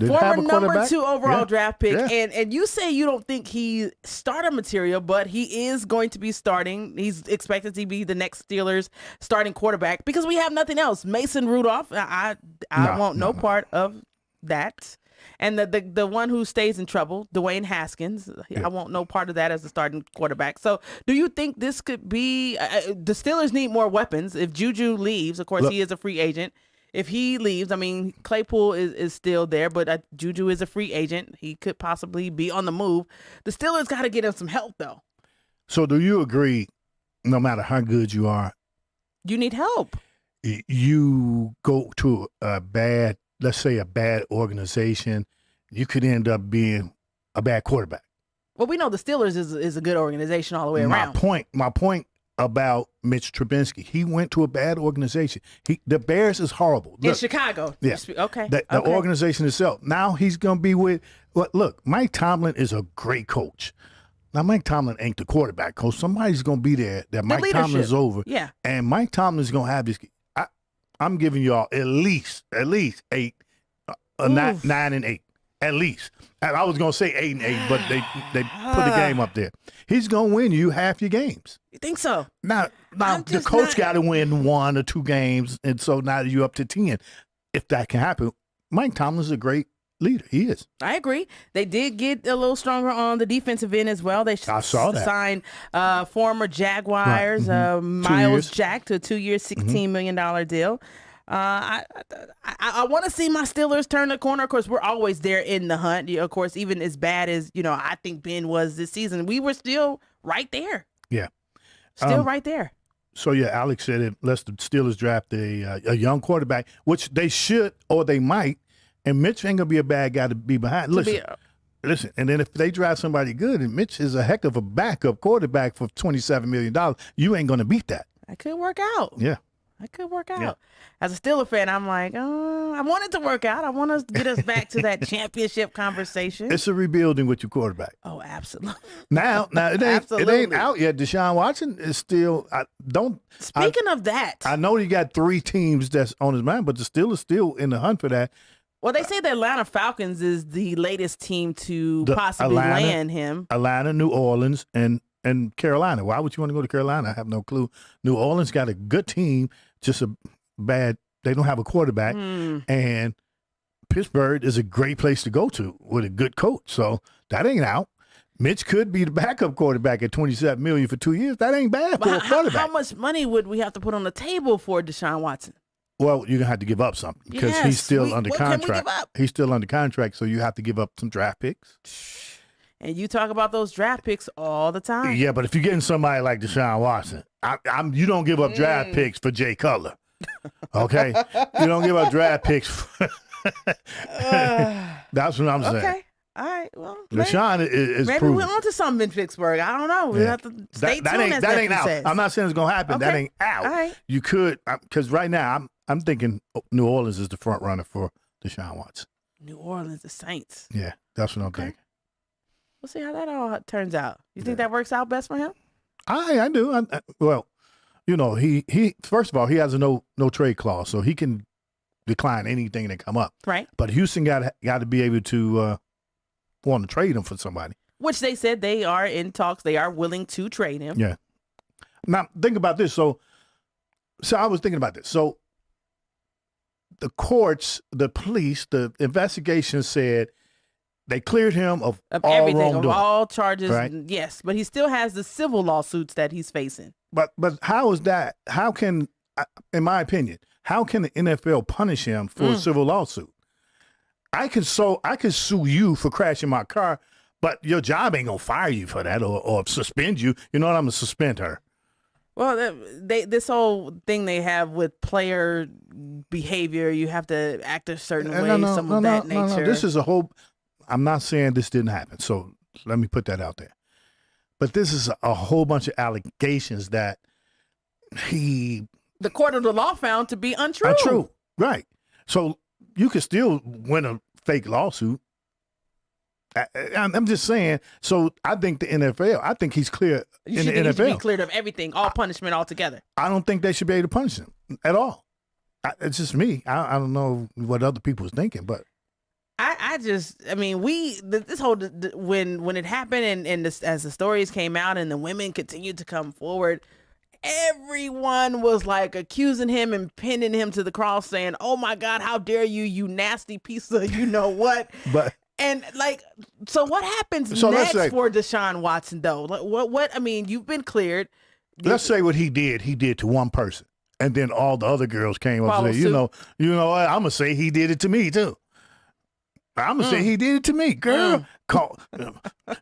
Former number 2 overall draft pick. Yeah. And you say you don't think he's starter material, but he is going to be starting. He's expected to be the next Steelers starting quarterback because we have nothing else. Mason Rudolph, I want no part of that. And the one who stays in trouble, Dwayne Haskins, I want no part of that as the starting quarterback. So do you think this could be the Steelers need more weapons? If Juju leaves, of course, he is a free agent. If he leaves, I mean, Claypool is still there, but Juju is a free agent. He could possibly be on the move. The Steelers got to get him some help, though. So do you agree, no matter how good you are, you need help? You go to let's say a bad organization, you could end up being a bad quarterback. Well, we know the Steelers is a good organization all the way around. My point about Mitch Trubisky, he went to a bad organization. The Bears is horrible. In Chicago. Yeah. Okay. The organization itself. Now he's going to be with, look, Mike Tomlin is a great coach. Now, Mike Tomlin ain't the quarterback coach. Somebody's going to be there that Mike Tomlin is over. Yeah. And Mike Tomlin is going to have this. I'm giving y'all at least 8, 9 and 8. at least. And I was gonna say 8-8, but they put the game up there. He's gonna win you half your games. You think so? Now the coach got to win 1 or 2 games, and so now you're up to 10. If that can happen, Mike Tomlin's a great leader. He is. I agree. They did get a little stronger on the defensive end as well. They I saw that. signed former Jaguars Miles Jack to a 2-year, $16 million deal. I want to see my Steelers turn the corner. Of course, we're always there in the hunt. Of course, even as bad as, I think Ben was this season, we were still right there. Yeah. Still right there. So, yeah, Alex said it. Unless the Steelers draft a young quarterback, which they should or they might, and Mitch ain't going to be a bad guy to be behind. Listen, and then if they draft somebody good, and Mitch is a heck of a backup quarterback for $27 million, you ain't going to beat that. That could work out. Yeah. That could work out. Yeah. As a Steeler fan, I'm like, I want it to work out. I want to get us back to that championship conversation. It's a rebuilding with your quarterback. Oh, absolutely. Now it ain't out yet. Deshaun Watson is still. Speaking of that, I know he got 3 teams that's on his mind, but the Steelers still in the hunt for that. Well, they say the Atlanta Falcons is the latest team to possibly land him. Atlanta, New Orleans, and Carolina. Why would you want to go to Carolina? I have no clue. New Orleans got a good team, just a bad. They don't have a quarterback, and Pittsburgh is a great place to go to with a good coach. So that ain't out. Mitch could be the backup quarterback at $27 million for 2 years. That ain't bad for a quarterback. How much money would we have to put on the table for Deshaun Watson? Well, you're gonna have to give up something because he's still under contract. Can we give up? He's still under contract, so you have to give up some draft picks. And you talk about those draft picks all the time. Yeah, but if you're getting somebody like Deshaun Watson, you don't give up draft picks for Jay Cutler. Okay, you don't give up draft picks. That's what I'm saying. Okay. All right. Well, Deshaun is maybe proven. we're on to something in Pittsburgh. I don't know. We have to stay tuned. That ain't out. Says. I'm not saying it's gonna happen. Okay. That ain't out. All right. You could, because right now I'm thinking New Orleans is the front runner for Deshaun Watson. New Orleans, the Saints. Yeah, that's what I'm thinking. We'll see how that all turns out. You think that works out best for him? I do. Well, he first of all, he has a no trade clause, so he can decline anything that come up. Right. But Houston got to be able to want to trade him for somebody. Which they said they are in talks. They are willing to trade him. Yeah. Now think about this. So I was thinking about this. So the courts, the police, the investigation said they cleared him of all everything, wrongdoing, of all charges. right? Yes, but he still has the civil lawsuits that he's facing. But how is that? How can, in my opinion, how can the NFL punish him for a civil lawsuit? I can sue you for crashing my car, but your job ain't gonna fire you for that or suspend you. You know what? I'm gonna suspend her. Well, this whole thing they have with player behavior, you have to act a certain way, some of that nature. No. This is a whole. I'm not saying this didn't happen, so let me put that out there. But this is a whole bunch of allegations that the court of the law found to be untrue. Untrue, right? So you could still win a fake lawsuit. I'm just saying. So I think the NFL. I think he's clear in the NFL. He should be cleared of everything, all punishment altogether. I don't think they should be able to punish him at all. It's just me. I don't know what other people was thinking, but this whole when it happened and as the stories came out and the women continued to come forward, everyone was like accusing him and pinning him to the cross, saying, "Oh my God, how dare you, you nasty piece of you know what." But and so what happens next for Deshaun Watson though? What I mean, you've been cleared. Let's say what he did to one person, and then all the other girls came up and said, you know what? I'm gonna say he did it to me too. I'm gonna say he did it to me, girl.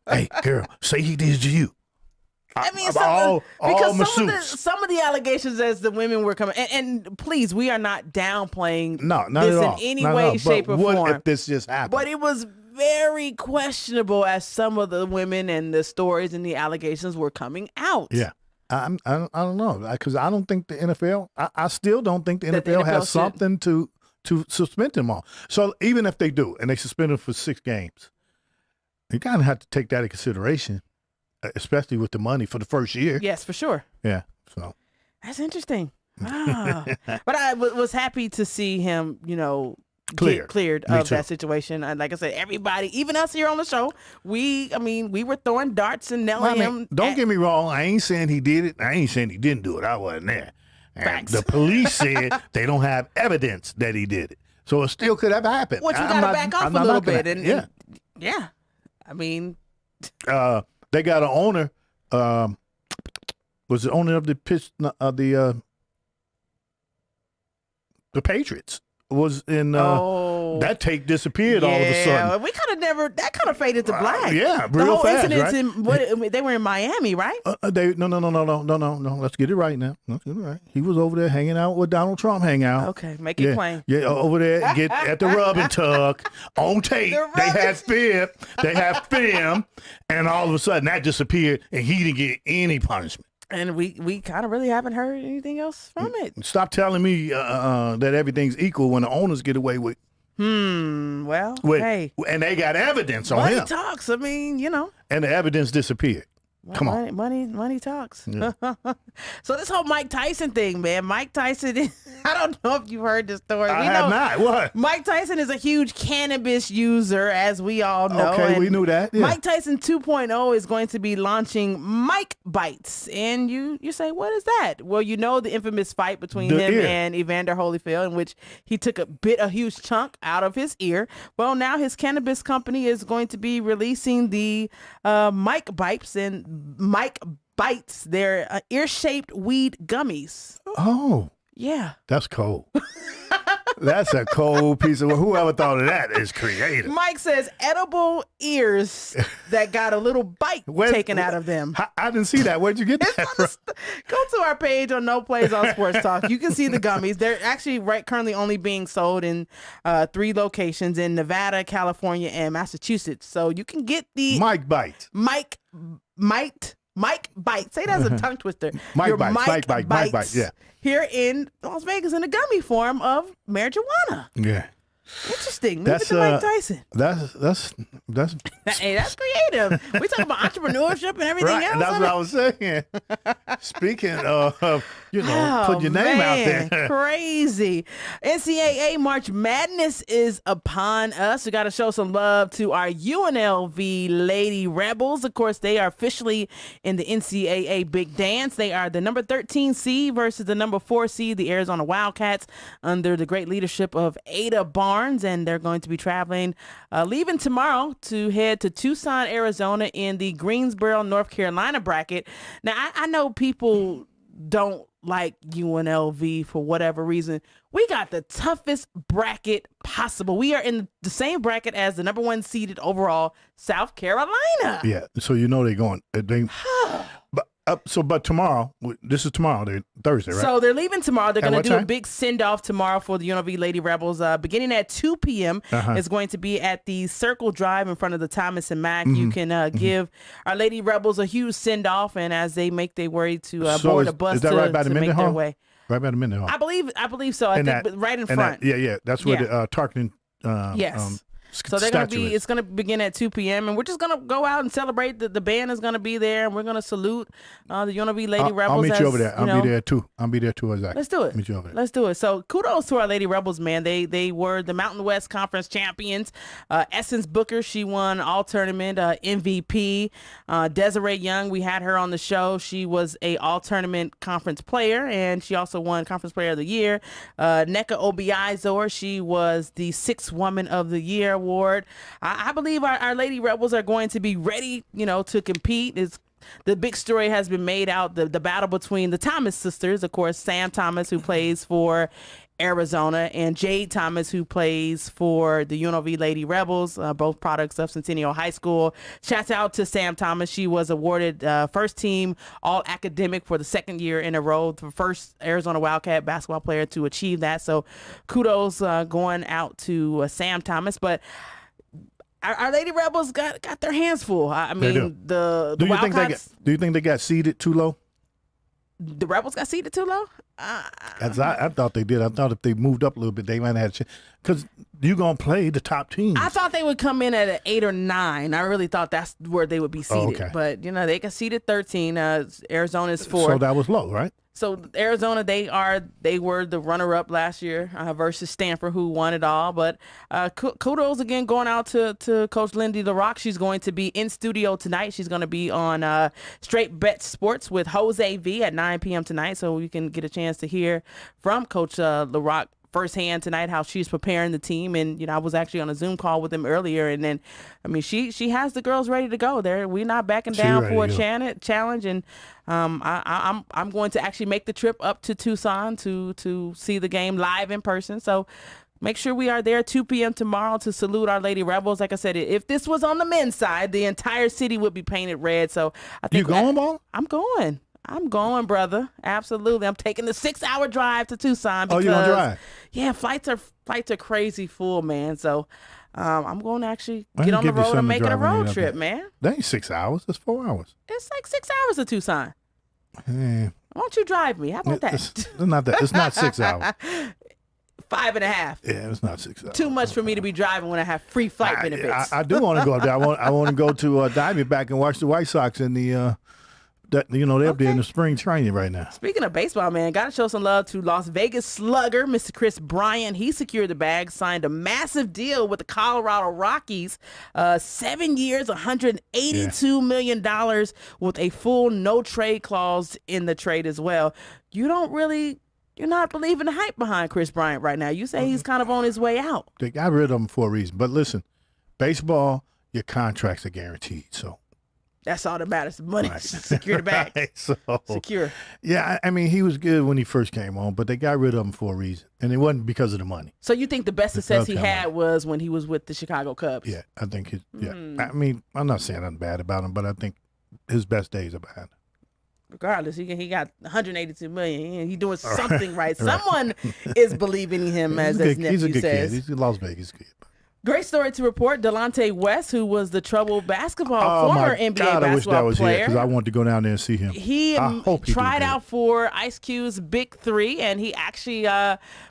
Hey, girl, say he did it to you. I mean, some of the allegations as the women were coming, and please, we are not downplaying not this at all. in any way, shape, or form. What if this just happened? But it was very questionable as some of the women and the stories and the allegations were coming out. Yeah. I don't know, because I don't think the NFL. I still don't think the NFL has something to suspend them on. So even if they do, and they suspend them for 6 games, you kind of have to take that into consideration, especially with the money for the first year. Yes, for sure. Yeah. So that's interesting. Wow. But I was happy to see him, get cleared of that situation. And like I said, everybody, even us here on the show, we were throwing darts and nailing him. Don't get me wrong. I ain't saying he did it. I ain't saying he didn't do it. I wasn't there. And the police said they don't have evidence that he did it. So it still could have happened. Which we got to back off a little bit. And I mean. They got an owner. Was the owner of the Patriots. Was in that tape disappeared all of a sudden. We that kind of faded to black. Yeah, the real whole fast, incident right? They were in Miami, right? No. Let's get it right now. Let's get it right. He was over there hanging out with Donald Trump. Hang out. Okay, make it plain. Yeah, over there, get at the rub and tuck on tape. They had film, and all of a sudden that disappeared, and he didn't get any punishment. And we kind of really haven't heard anything else from it. Stop telling me that everything's equal when the owners get away with. Well, hey. And they got evidence on him. Money talks. I mean, you know. And the evidence disappeared. Come on. Money talks. Yeah. So this whole Mike Tyson thing, man. Mike Tyson, I don't know if you've heard this story. I have not. What? Mike Tyson is a huge cannabis user, as we all know. Okay, we knew that. Yeah. Mike Tyson 2.0 is going to be launching Mike Bites. And you say, what is that? Well, you know the infamous fight between him and Evander Holyfield, in which he took a huge chunk out of his ear. Well, now his cannabis company is going to be releasing the Mike Bites and Mike Bites. They're ear-shaped weed gummies. Oh. Yeah. That's cold. That's a cold piece of whoever thought of that is creative. Mike says edible ears that got a little bite taken out of them. I didn't see that. Where'd you get that from? Go to our page on No Plays on Sports Talk. You can see the gummies. They're actually currently only being sold in 3 locations in Nevada, California, and Massachusetts. So you can get the Mike Bite. Mike Bite. Say that's a tongue twister. Mike Bite. Yeah. Here in Las Vegas in a gummy form of marijuana. Yeah. Interesting. Leave it to Mike Tyson. That's hey, that's creative. We talking about entrepreneurship and everything else. That's what I was saying. Speaking of, put your name out there. Crazy. NCAA March Madness is upon us. We got to show some love to our UNLV Lady Rebels. Of course, they are officially in the NCAA Big Dance. They are the number 13 seed versus the number 4 seed, the Arizona Wildcats, under the great leadership of Ada Barnes. And they're going to be traveling, leaving tomorrow to head to Tucson, Arizona in the Greensboro, North Carolina bracket. Now, I know people don't like UNLV for whatever reason. We got the toughest bracket possible. We are in the same bracket as the number 1 seeded overall South Carolina. Yeah, so they're going. But tomorrow, this is tomorrow, Thursday, right? So they're leaving tomorrow. They're going to do a big send-off tomorrow for the UNLV Lady Rebels. Beginning at 2 p.m. It's going to be at the Circle Drive in front of the Thomas and Mack. You can give our Lady Rebels a huge send-off, and as they make their way to board a bus to make their way. Right by the Mendenhall. I believe so. I think right in front. That's where the Tarkington. Yes. So they're going to be, it's going to begin at 2 p.m. and we're just going to go out and celebrate. The band is going to be there, and we're going to salute the UNLV Lady Rebels. I'll meet you over there. I'll be there too. Exactly. Let's do it. Meet you over there. Let's do it. So kudos to our Lady Rebels, man. They were the Mountain West Conference champions. Essence Booker, she won all tournament MVP. Desiree Young, we had her on the show. She was a all tournament conference player, and she also won Conference Player of the Year. Nneka Obiazor, she was the 6th Woman of the Year award. I believe our Lady Rebels are going to be ready, to compete. The big story has been made out, the battle between the Thomas sisters, of course, Sam Thomas, who plays for Arizona, and Jade Thomas, who plays for the UNLV Lady Rebels, both products of Centennial High School. Shouts out to Sam Thomas. She was awarded first team all academic for the 2nd year in a row, the first Arizona Wildcat basketball player to achieve that. So kudos going out to Sam Thomas. But our Lady Rebels got their hands full. I mean, the Wildcats. Do you think they got seeded too low? The Rebels got seeded too low? As I thought they did. I thought if they moved up a little bit, they might have had a chance. Because you're going to play the top teams. I thought they would come in at an 8 or 9. I really thought that's where they would be seated. Okay. But, they got seated 13. Arizona's 4. So that was low, right? So Arizona, they were the runner-up last year versus Stanford, who won it all. But kudos again going out to Coach Lindy LaRock. She's going to be in studio tonight. She's going to be on Straight Bet Sports with Jose V at 9 p.m. tonight. So we can get a chance to hear from Coach LaRock firsthand tonight how she's preparing the team. And I was actually on a Zoom call with them earlier, and then she has the girls ready to go. We're not backing down for a challenge, and I'm going to actually make the trip up to Tucson to see the game live in person. So make sure we are there 2 p.m. tomorrow to salute our Lady Rebels. Like I said, if this was on the men's side, the entire city would be painted red. So I think you going, Ball? I'm going, brother. Absolutely. I'm taking the 6-hour drive to Tucson. Because, you gonna drive? Yeah, flights are crazy full, man. So I'm going to actually get on the road and make it a road trip, man. That ain't 6 hours. That's 4 hours. It's like 6 hours to Tucson. Why don't you drive me? How about that? It's not that. It's not 6 hours. 5.5. Yeah, it's not 6 hours. Too much for me to be driving when I have free flight benefits. I do want to go up there. I want to go to Diamondback and watch the White Sox in the. They're up there in the spring training right now. Speaking of baseball, man, got to show some love to Las Vegas slugger, Mr. Chris Bryant. He secured the bag, signed a massive deal with the Colorado Rockies, 7 years, $182 million with a full no-trade clause in the trade as well. You're not believing the hype behind Chris Bryant right now. You say he's kind of on his way out. They got rid of him for a reason. But listen, baseball, your contracts are guaranteed, so. That's all that matters. Money. Right. Secure the bag. Right, so, secure. Yeah, he was good when he first came on, but they got rid of him for a reason. And it wasn't because of the money. So you think the best success he had was when he was with the Chicago Cubs? Yeah, I think I'm not saying nothing bad about him, but I think his best days are behind him. Regardless, he got $182 million. He's doing something right. Someone is believing in him, as his nephew says. He's a good kid. He's a Las Vegas kid. Great story to report. Delonte West, who was the trouble former NBA basketball I wish that was player. Because I wanted to go down there and see him. He tried out for Ice Cube's Big 3, and he actually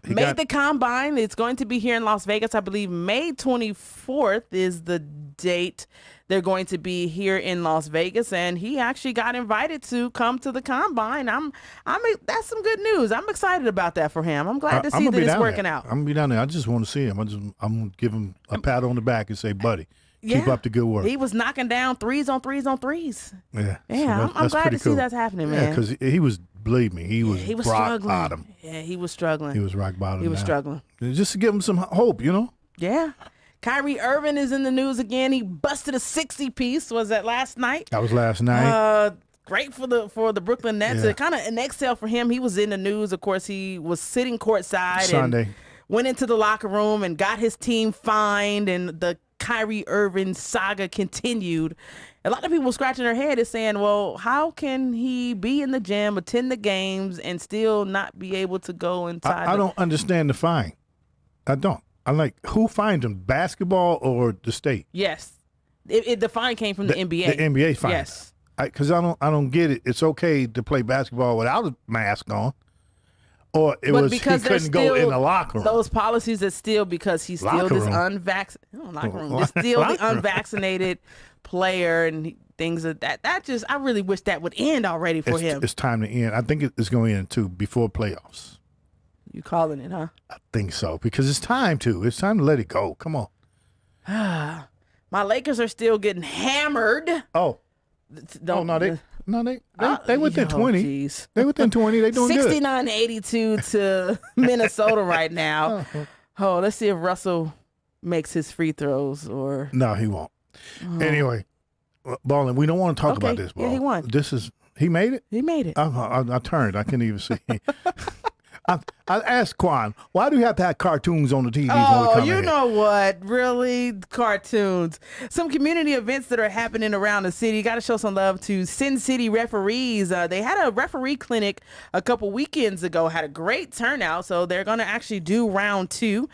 made the combine. It's going to be here in Las Vegas. I believe May 24th is the date they're going to be here in Las Vegas, and he actually got invited to come to the combine. That's some good news. I'm excited about that for him. I'm glad to see that it's working out. I'm gonna be down there. I just want to see him. I'm gonna give him a pat on the back and say, buddy, keep up the good work. He was knocking down threes on threes on threes. Yeah, so I'm glad to see that's happening, man. Yeah, because he was, believe me, he was rock struggling. bottom. Yeah, he was struggling. He was rock bottom. He was struggling. Just to give him some hope, Yeah. Kyrie Irving is in the news again. He busted a 60-piece. Was that last night? That was last night. Great for the Brooklyn Nets. Yeah. Kind of an exhale for him. He was in the news. Of course, he was sitting courtside Sunday. And went into the locker room and got his team fined, and the Kyrie Irving saga continued. A lot of people scratching their head is saying, well, how can he be in the gym, attend the games, and still not be able to go inside? I don't understand the fine. I don't. I'm like, who fined him, basketball or the state? Yes. The fine came from the NBA. The NBA fine. Yes. Because I don't get it. It's okay to play basketball without a mask on. Or he couldn't go in the locker room. Those policies that still, because he's still this unvaccinated player and things of that. I really wish that would end already for him. It's time to end. I think it's going to end too before playoffs. You calling it, huh? I think so, because it's time to let it go. Come on. My Lakers are still getting hammered. Oh. They within 20. Geez. They within 20. They doing 69-82 to Minnesota right now. Oh, let's see if Russell makes his free throws or. No, he won't. Anyway, Ballin, we don't want to talk about this, Ball. Yeah, he won. He made it? He made it. I turned. I couldn't even see. I asked Quan, why do you have to have cartoons on the TV? Oh, you know what? Really? Cartoons. Some community events that are happening around the city. Got to show some love to Sin City referees. They had a referee clinic a couple weekends ago. Had a great turnout, so they're going to actually do round 2.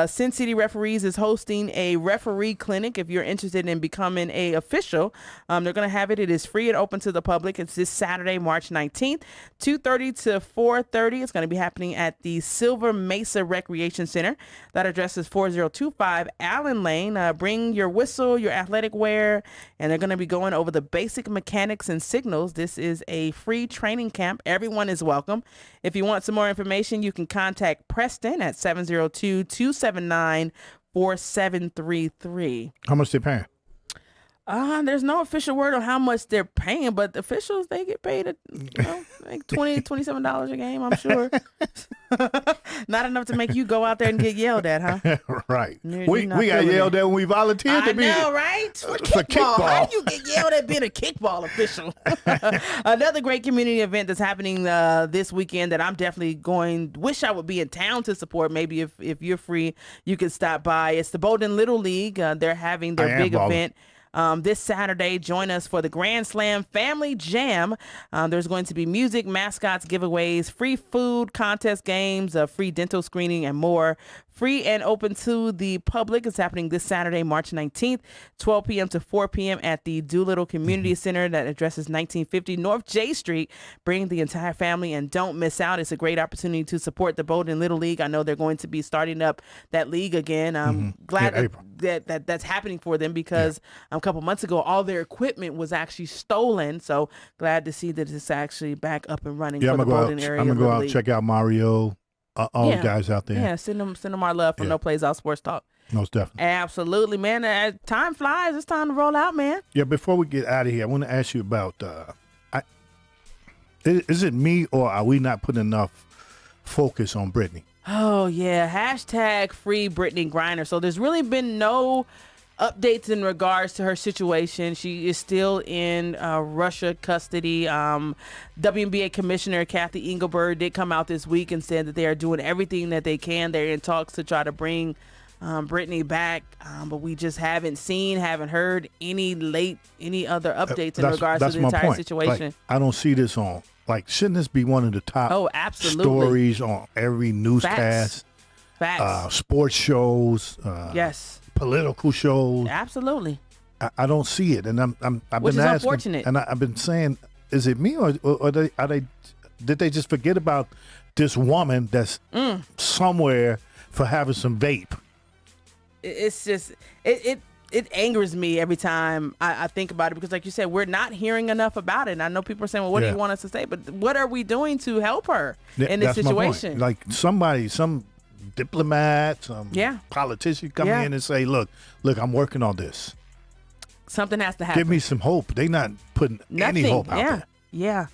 Sin City Referees is hosting a referee clinic. If you're interested in becoming a official, they're going to have it. It is free and open to the public. It's this Saturday, March 19th, 2:30 to 4:30. It's going to be happening at at the Silver Mesa Recreation Center. That address is 4025 Allen Lane. Bring your whistle, your athletic wear, and they're going to be going over the basic mechanics and signals. This is a free training camp. Everyone is welcome. If you want some more information, you can contact Preston at 702-279-4733. How much they paying? There's no official word on how much they're paying, but the officials, they get paid like $27 a game, I'm sure. Not enough to make you go out there and get yelled at, huh? Right. We got yelled at when we volunteered to be. I know, right? For kickball. How do you get yelled at being a kickball official? Another great community event that's happening this weekend that I'm definitely wish I would be in town to support. Maybe if you're free, you can stop by. It's the Bowdoin Little League. They're having their big event. This Saturday, join us for the Grand Slam Family Jam. There's going to be music, mascots, giveaways, free food, contest games, free dental screening, and more. Free and open to the public. It's happening this Saturday, March 19th, 12 p.m. to 4 p.m. at the Doolittle Community Center that addresses 1950 North J Street. Bring the entire family and don't miss out. It's a great opportunity to support the Bowdoin Little League. I know they're going to be starting up that league again. I'm glad that's happening for them because a couple months ago, all their equipment was actually stolen. So glad to see that it's actually back up and running for the Bowdoin area. I'm going to go out and check out Mario. All the guys out there. Yeah, send them our love from No Plays Out Sports Talk. Most definitely. Absolutely, man. Time flies. It's time to roll out, man. Yeah, before we get out of here, I want to ask you about, is it me or are we not putting enough focus on Brittney? Oh, yeah. # free Brittney Griner. So there's really been no updates in regards to her situation. She is still in Russia custody. WNBA Commissioner Kathy Engelberg did come out this week and said that they are doing everything that they can. They're in talks to try to bring Brittney back, but we just haven't heard any other updates in regards to the entire situation. Like, I don't see this on. Like, shouldn't this be one of the top stories on every newscast? Facts. Sports shows. Yes. Political shows. Absolutely. I don't see it, and I've Which been is asking, unfortunate. and I've been saying, is it me or did they just forget about this woman that's somewhere for having some vape? It's just it angers me every time I think about it because, like you said, we're not hearing enough about it. And I know people are saying, well, what do you want us to say? But what are we doing to help her in this situation? Like some diplomat, some politician come in and say, look, I'm working on this. Something has to happen. Give me some hope. They not putting any hope out there. Yeah.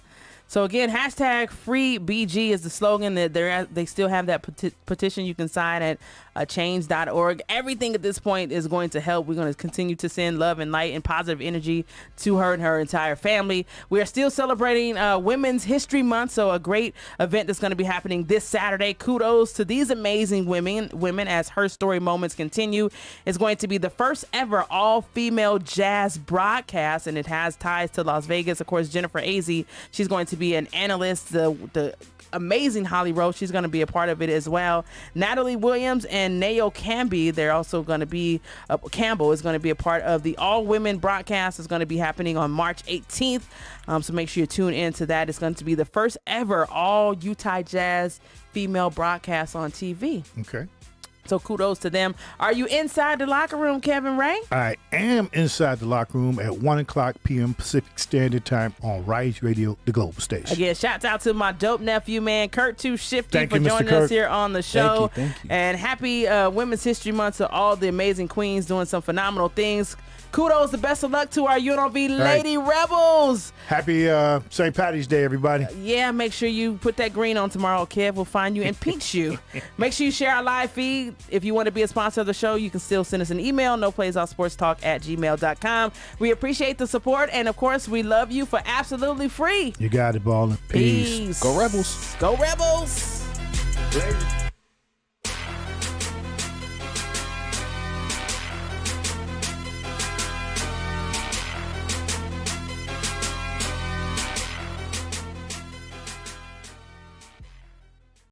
So again, # free BG is the slogan. That they still have that petition you can sign at change.org. Everything at this point is going to help. We're going to continue to send love and light and positive energy to her and her entire family. We are still celebrating Women's History Month, so a great event that's going to be happening this Saturday. Kudos to these amazing women as her story moments continue. It's going to be the first ever all-female jazz broadcast, and it has ties to Las Vegas. Of course, Jennifer Azzi, she's going to be an analyst. The amazing Holly Rowe, she's going to be a part of it as well. Natalie Williams and Nayo Campbell, they're also going to be Campbell is going to be a part of the all-women broadcast. It's going to be happening on March 18th. So make sure you tune in to that. It's going to be the first ever all Utah Jazz female broadcast on TV. Okay. So kudos to them. Are you inside the locker room, Kevin Ray? I am inside the locker room at 1:00 p.m. Pacific Standard Time on Rise Radio, the global station. Again, shouts out to my dope nephew, man, Kurt Too Shifty, for joining us here on the show. Thank you. And happy Women's History Month to all the amazing queens doing some phenomenal things. Kudos, the best of luck to our UNLV Lady Rebels. Happy St. Patty's Day, everybody. Yeah, make sure you put that green on tomorrow, Kev. We'll find you and pinch you. Make sure you share our live feed. If you want to be a sponsor of the show, you can still send us an email, noplaysoutsportstalk@gmail.com. We appreciate the support, and of course, we love you for absolutely free. You got it, Ballin'. Peace. Peace. Go Rebels. Go Rebels. Later.